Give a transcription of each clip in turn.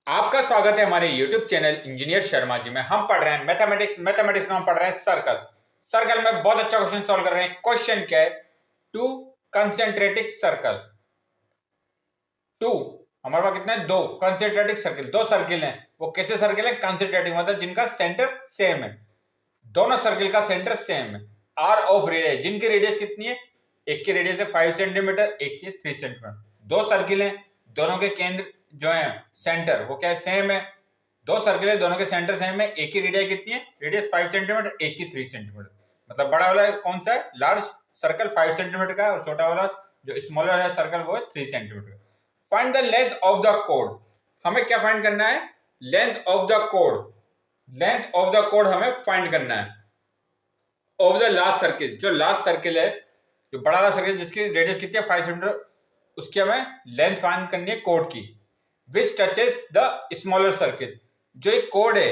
आपका स्वागत है हमारे YouTube channel engineer Sharma ji में। हम पढ़ रहे हैं मैथमेटिक्स में हम पढ़ रहे हैं सर्कल में बहुत अच्छा क्वेश्चन सॉल्व कर रहे हैं। क्वेश्चन क्या है? To कंसेंट्रेटिक circle. टू हमारे पास कितने हैं? दो कंसेंट्रेटिक सर्कल, दो सर्किल हैं। वो कैसे सर्किल है? कंसेंट्रेटिक मतलब जिनका सेंटर सेम है, दोनों सर्किल का सेंटर सेम है। आर ऑफ रेडियस, जिनकी रेडियस कितनी है? एक की रेडियस है 5 सेंटीमीटर, एक की 3 सेंटीमीटर। दो सर्किल हैं, दोनों के केंद्र जो है सेंटर वो क्या है? सेम है। दो सर्किल है, दोनों के सेंटर सेम है। एक की रेडियस कितनी है? रेडियस 5 सेंटीमीटर, एक की 3 सेंटीमीटर। मतलब बड़ा वाला कौन सा है? लार्ज सर्कल 5 सेंटीमीटर का है, और छोटा वाला जो स्मॉलर है सर्कल वो है 3 centimetre. Find the length of the code. हमें क्या फाइंड करना है? Length of the code. Length of the code हमें फाइंड करना है ऑफ द लास्ट सर्किल। जो लास्ट सर्किल है, जो बड़ा वाला सर्किल जिसकी रेडियस कितनी है? 5 सेंटीमीटर, उसकी हमें लेंथ फाइंड करनी है कोड की। विच टचेस द स्मॉलर सर्किल। जो एक कोड है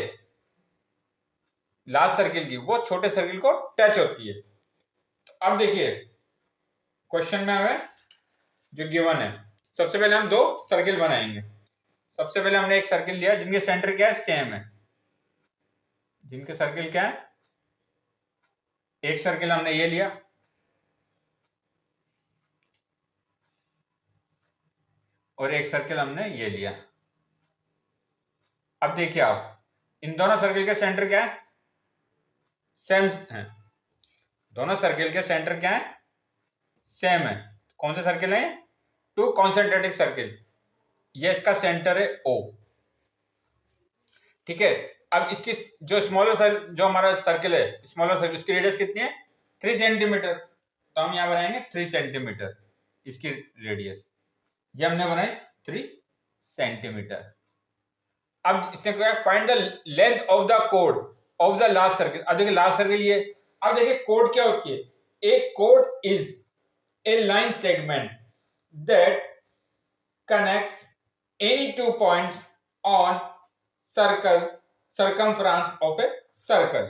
लास्ट सर्किल की, वो छोटे सर्किल को टच होती है। तो अब देखिए क्वेश्चन में हमें जो गिवन है, सबसे पहले हम दो सर्किल बनाएंगे। सबसे पहले हमने एक सर्किल लिया जिनके सेंटर क्या है? सेम है। जिनके सर्किल क्या है? एक सर्किल हमने ये लिया और एक सर्किल हमने ये लिया। अब देखिए आप, इन दोनों सर्किल के सेंटर क्या है? सेम है। दोनों सर्किल के सेंटर क्या है? सेम है। कौन से सर्किल है? Two concentric circle. ये इसका सेंटर है O। ठीक है। अब इसकी जो जो हमारा सर्किल है, स्मॉलर सर्किल, उसकी रेडियस कितनी है? 3 सेंटीमीटर। तो हम यहां बनाएंगे 3 सेंटीमीटर इसकी रेडियस। ये हमने बनाई 3 सेंटीमीटर। अब इसने क्या है? Find the length of the code of the last circle. अब देखिए लास्ट सर्किल ये। अब देखिए कोड क्या होती है? एक कोड is a line segment that connects any two points on circumference of a circle।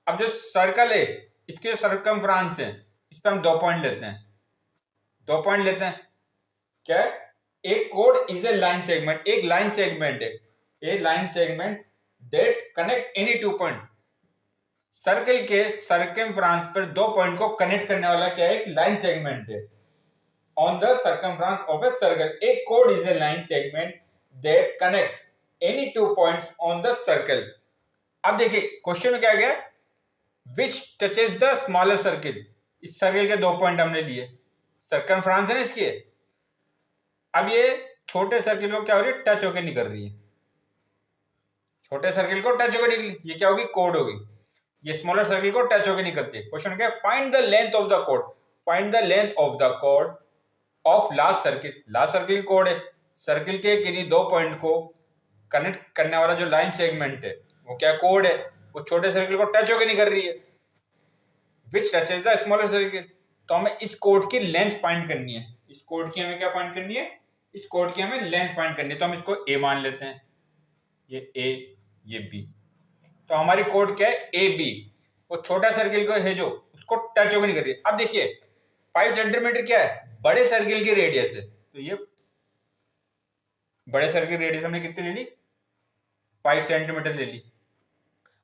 अब जो सर्कल है, इसके जो सर्कमफ्रेंस है, इस पर हम 2 पॉइंट लेते हैं। 2 पॉइंट लेते हैं। क्या है? एक कोड इज ए लाइन सेगमेंट, एक लाइन सेगमेंट है, a line segment that connect any two point. Circle के सर्कमफ्रेंस पर 2 पॉइंट को कनेक्ट करने वाला क्या है? एक लाइन सेगमेंट है। On the circumference of a circle, a chord is a line segment that connect any two points on the circle। अब देखिए क्वेश्चन में क्या गया? Which touches the smaller circle। इस सर्किल के 2 पॉइंट हमने लिए, सर्कमफ्रेंस है ना इसकी। अब ये छोटे सर्किल को क्या हो रही है? टच होकर निकल रही है। छोटे सर्किल को टच होकर निकली, ये क्या होगी? कोड होगी। ये स्मॉलर सर्किल को टच होकर निकलती है। क्वेश्चन क्या है? Find the length of the code. Find the length of the code of last circle. Last circle code है, सर्किल के किन्हीं 2 पॉइंट को कनेक्ट करने वाला जो लाइन सेगमेंट है वो क्या कोड है? वो छोटे सर्किल को टच होकर नहीं कर रही है। विच टचेस द स्मॉलर सर्किल। तो हमें इस कोड की लेंथ फाइंड करनी है। इस कोड की हमें क्या फाइंड करनी है? इस कोड की हमें लेंथ फाइंड करनी है। तो हम इसको ए मान लेते हैं, ये ए, ये बी। तो हमारी कोड क्या है? A B. वो छोटा सर्किल को है जो, उसको टच होकर नहीं कर रही है। अब देखिए 5 सेंटीमीटर क्या है? बड़े सर्किल की रेडियस है। तो ये बड़े सर्किल रेडियस हमने कितनी ले ली? 5 सेंटीमीटर ले ली।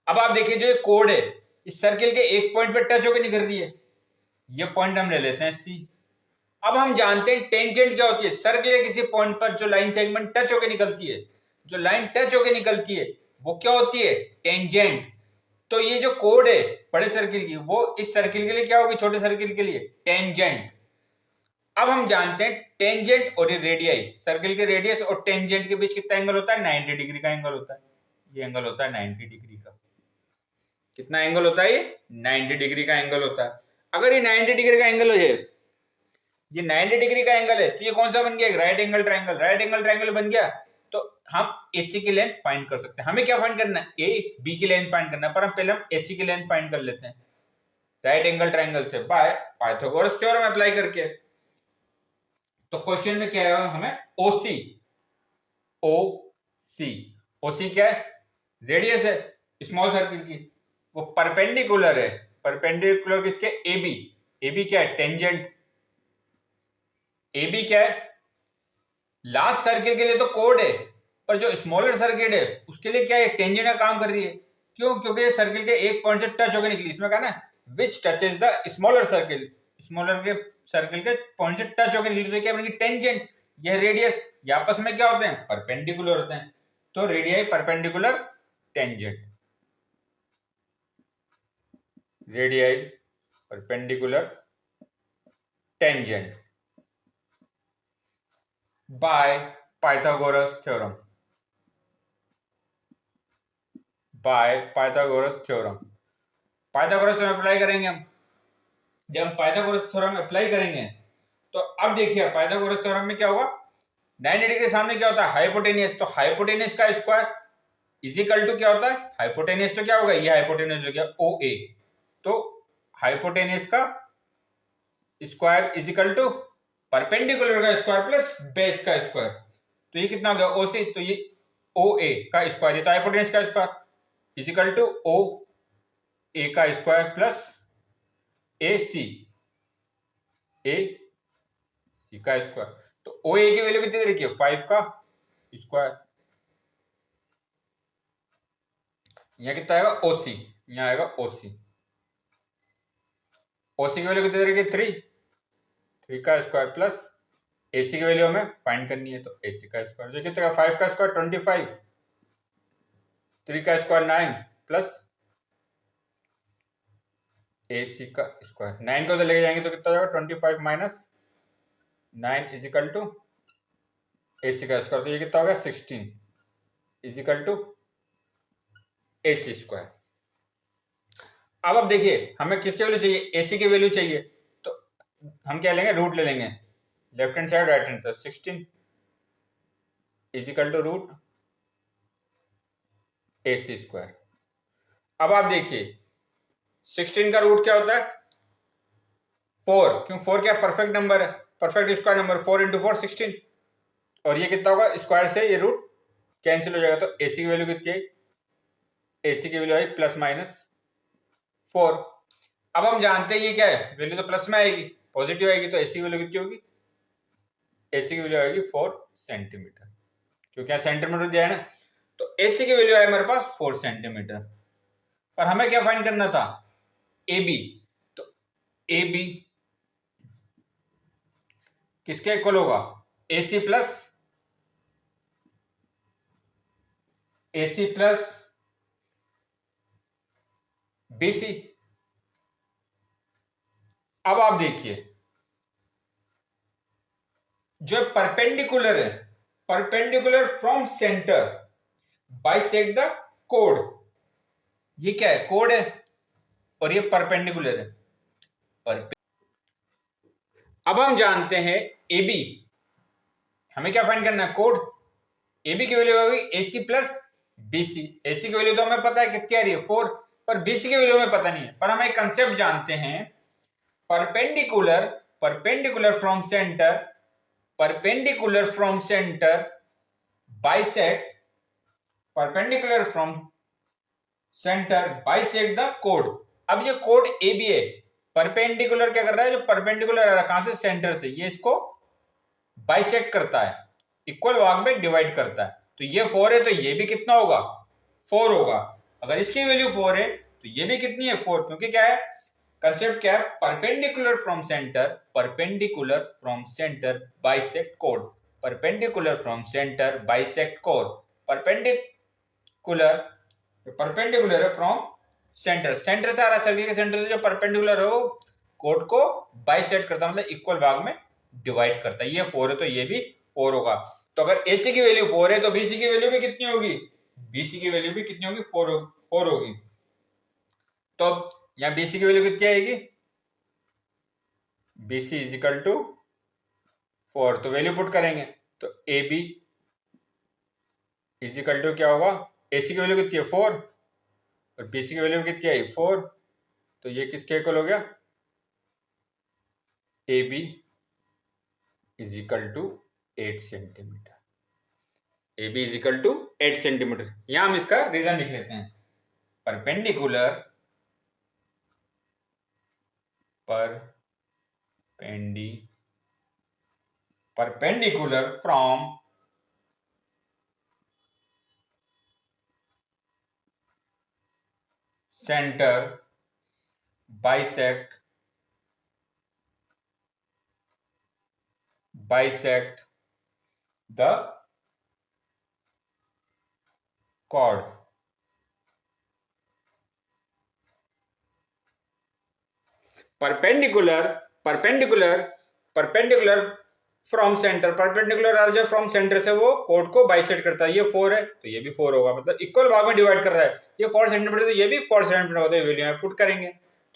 अब आप देखिए जो ये कोड है, इस सर्किल के एक पॉइंट पे टच होकर निकल रही है। ये पॉइंट हम ले लेते हैं सी। अब हम जानते हैं टेंजेंट क्या होती है? सर्किल के किसी पॉइंट पर जो लाइन सेगमेंट टच होकर निकलती है, जो लाइन टच होकर निकलती है वो क्या होती है? टेंजेंट। तो ये जो कोड है बड़े सर्किल की, वो इस सर्किल के लिए क्या होगी? छोटे सर्किल के लिए टेंजेंट। अब हम जानते हैं टेंजेंट और रेडियस, सर्किल के रेडियस और टेंजेंट के बीच कितना एंगल होता है? 90 डिग्री का एंगल होता है। ये एंगल होता है 90 डिग्री का। कितना एंगल होता है? ये 90 डिग्री का एंगल होता है। अगर ये 90 डिग्री का एंगल है, ये 90 डिग्री का एंगल है, तो ये कौन सा बन गया? एक right angle triangle. Right angle triangle बन गया तो हम एसी की लेंथ फाइंड कर सकते हैं। हमें क्या फाइंड करना है? ए बी की लेंथ फाइंड करना है, पर हम पहले हम एसी की लेंथ फाइंड कर लेते हैं राइट एंगल ट्रायंगल से बाय पाइथागोरस थ्योरम अप्लाई करके। तो क्वेश्चन में क्या है? हमें ओसी, ओसी क्या है? रेडियस है स्मॉल सर्किल की, वो परपेंडिकुलर है। परपेंडिकुलर किसके? एबी। एबी क्या है? टेंजेंट। एबी क्या है? लास्ट सर्किल के लिए तो कोड है, पर जो स्मॉलर सर्किट है उसके लिए क्या है, टेंजेंट का काम कर रही है। क्यों? क्योंकि ये सर्किल के एक पॉइंट से टच होकर निकली। इसमें कहा ना विच touches the smaller circle, smaller के सर्किल के पॉइंट से टच होकर निकली, तो क्या बनेगी, टेंजेंट। यह रेडियस, ये आपस में क्या होते हैं, परपेंडिकुलर होते हैं, तो radii perpendicular tangent, radii perpendicular tangent by Pythagoras theorem, by Pythagoras theorem. Pythagoras theorem apply करेंगे हम। जब हम पाइथागोरस थ्योरम अप्लाई करेंगे तो अब देखिए पाइथागोरस थ्योरम में क्या होगा, 90 डिग्री के सामने क्या होता है, हाइपोटेनियस, तो हाइपोटेनियस का स्क्वायर इज इक्वल टू क्या होता है, हाइपोटेनियस तो क्या होगा, ये हाइपोटेनियस हो गया ओ ए, तो हाइपोटेनियस का square is equal to perpendicular का स्क्वायर प्लस बेस का स्क्वायर, तो ये कितना हो गया ओ सी, तो ये ओ ए का स्क्वायर, ये तो हाइपोटेनियस का square is equal to O A का स्क्वायर प्लस ए सी का स्क्वायर, तो ओ ए की वैल्यू कितनी रखी है, 5 का स्क्वायर, यहाँ कितना आएगा ओसी, यहाँ आएगा ओसी, ओसी की वैल्यू कितनी रखी है 3 का स्क्वायर प्लस एसी की वैल्यू हमें फाइंड करनी है, तो एसी का स्क्वायर जो कितना 5 का स्क्वायर 25, 3 का स्क्वायर 9 प्लस एसी का स्क्वायर, 9 को तो ले जाएंगे तो कितना जाएगा 25 minus 9 is equal to AC का स्क्वायर, तो ये कितना होगा 16 is equal to AC square. अब आप देखिए हमें किसकी वैल्यू चाहिए, एसी की वैल्यू चाहिए, तो हम क्या लेंगे, रूट ले लेंगे, left hand side right hand, तो 16 is equal to root AC square. अब आप देखिए 16 का रूट क्या होता है 4, क्यों 4 क्या परफेक्ट नंबर है, परफेक्ट स्क्वायर नंबर, 4 इंटू 4 16, और ये कितना होगा स्क्वायर से ये रूट कैंसिल हो जाएगा, तो एसी की वैल्यू कितनी आई, एसी की वैल्यू आई प्लस माइनस 4। अब हम जानते हैं ये क्या है, वैल्यू तो प्लस में आएगी, पॉजिटिव आएगी, तो एसी की वैल्यू कितनी होगी, एसी की वैल्यू आएगी 4 सेंटीमीटर, क्योंकि यहाँ सेंटीमीटर दिया है ना, तो एसी की वैल्यू आई हमारे पास 4 सेंटीमीटर। पर हमें क्या फाइंड करना था, ए बी, तो ए बी किसके इक्वल होगा, एसी प्लस बीसी। अब आप देखिए जो परपेंडिकुलर है, perpendicular from centre bisect the code, ये क्या है, कोड है, और ये परपेंडिकुलर है, अब हम जानते हैं ए बी, हमें क्या फाइंड करना है, कोड, ए बी की वैल्यू होगी एसी प्लस बीसी, एसी की वैल्यू तो हमें पता है कितनी आ रही है 4, पर बीसी की वैल्यू हमें पता नहीं है, पर हम एक कंसेप्ट जानते हैं, perpendicular, perpendicular from centre, perpendicular from centre bisect, perpendicular from centre bisect the code. अब ये कोड ए बी है, परपेंडिकुलर क्या कर रहा है, जो परपेंडिकुलर आ रहा है कहां से, सेंटर से, ये इसको बाइसेक्ट करता है, इक्वल भाग में डिवाइड करता है, तो ये 4 है, तो ये भी कितना होगा 4 होगा, अगर इसकी वैल्यू 4 है तो ये भी कितनी है 4, क्योंकि क्या है कंसेप्ट, क्या है, perpendicular from centre, perpendicular from centre bisect code, perpendicular from centre bisect code, perpendicular, perpendicular है फ्रॉम सेंटर, सेंटर से आ रहा है, सर्किल के सेंटर से जो परपेंडिकुलर है वो कोड को बाइसेक्ट करता है, मतलब इक्वल भाग में डिवाइड करता है, ये 4 है तो ये भी 4 होगा, तो अगर एसी की वैल्यू 4 है तो बीसी की वैल्यू भी कितनी होगी, बीसी की वैल्यू भी कितनी होगी 4 होगी, तो यहाँ बीसी की वैल्यू कितनी आएगी, बीसी इज इक्वल टू 4, तो वैल्यू पुट करेंगे, तो A B is equal to क्या होगा, एसी की वैल्यू कितनी है 4 और बीसी की वैल्यू कितनी आई 4, तो ये किसके इक्वल हो गया, A B is equal to 8 centimetre, A B is equal to 8 centimetre. यहां हम इसका रीजन लिख लेते हैं, perpendicular, perpendicular from centre bisect the chord. Perpendicular from centre, perpendicular are जो फ्रॉम सेंटर से वो कोड को बाइसेक्ट करता है। ये 4 है तो ये भी 4 होगा, मतलब इक्वल भाग में डिवाइड कर रहा है। ये 4 सेंटीमीटर तो ये भी 4 सेंटीमीटर होता है, वैल्यू में पुट करेंगे।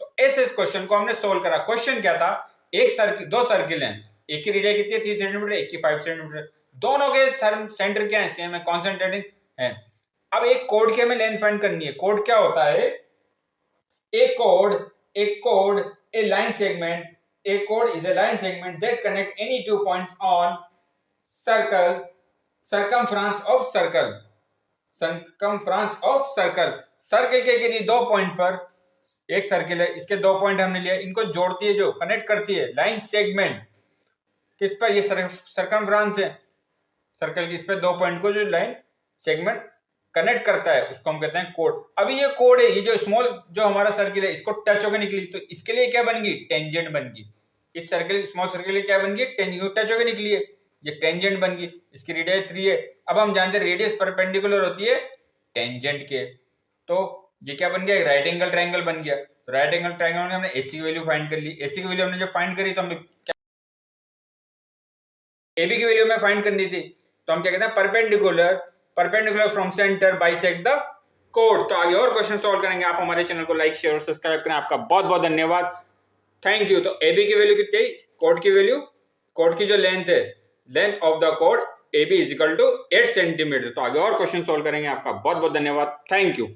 तो इस क्वेश्चन को हमने सोल्व करा। क्वेश्चन क्या था, एक सर्किल, दो सर्किल हैं, एक की रेडियस कितनी है 3 सेंटीमीटर, एक की 5 सेंटीमीटर, दोनों के सेंटर क्या है, सेम है, कॉन्सेंट्रेटिंग है। अब एक कोड की हमें लेंथ फाइंड करनी है। कोड क्या होता है, एक code A line segment, a chord is a line segment that connect any 2 points on circumference of circle circle के किन्हीं 2 पॉइंट पर, एक सर्किल है, इसके 2 पॉइंट हमने लिया, इनको जोड़ती है, जो कनेक्ट करती है लाइन सेगमेंट, किस पर, ये सर्कमफ्रेंस है सर्कल की, इस पे 2 पॉइंट को जो लाइन सेगमेंट कनेक्ट करता है उसको हम कहते हैं कोड। अभी ये कोड है, ये जो स्मॉल जो हमारा सर्किल है, इसको टच होकर निकली, तो इसके लिए क्या बन गई, टेंजेंट बन गई। इस सर्किल, स्मॉल सर्किल के क्या बन गई, टेंजेंट, टच होकर निकली है, ये टेंजेंट बन गई। इसकी रेडियस 3 है। अब हम जानते हैं रेडियस परपेंडिकुलर होती है टेंजेंट के, तो ये क्या बन गया, एक राइट एंगल ट्रायंगल बन गया। तो राइट एंगल ट्रायंगल में हमने एसी की वैल्यू फाइंड कर ली। एसी की वैल्यू हमने जब फाइंड करी तो हमें एबी की वैल्यू में फाइंड करनी थी, तो हम क्या कहते हैं, perpendicular from centre bisect the code. तो आगे और क्वेश्चन सॉल्व करेंगे। आप हमारे चैनल को लाइक, शेयर और सब्सक्राइब करें। आपका बहुत बहुत धन्यवाद, थैंक यू। तो एबी की वैल्यू कितनी है, कोड की वैल्यू, कोड की जो लेंथ है, लेंथ ऑफ द कोड AB is equal to 8 centimetre. तो आगे और क्वेश्चन सॉल्व करेंगे। आपका बहुत बहुत धन्यवाद, थैंक यू।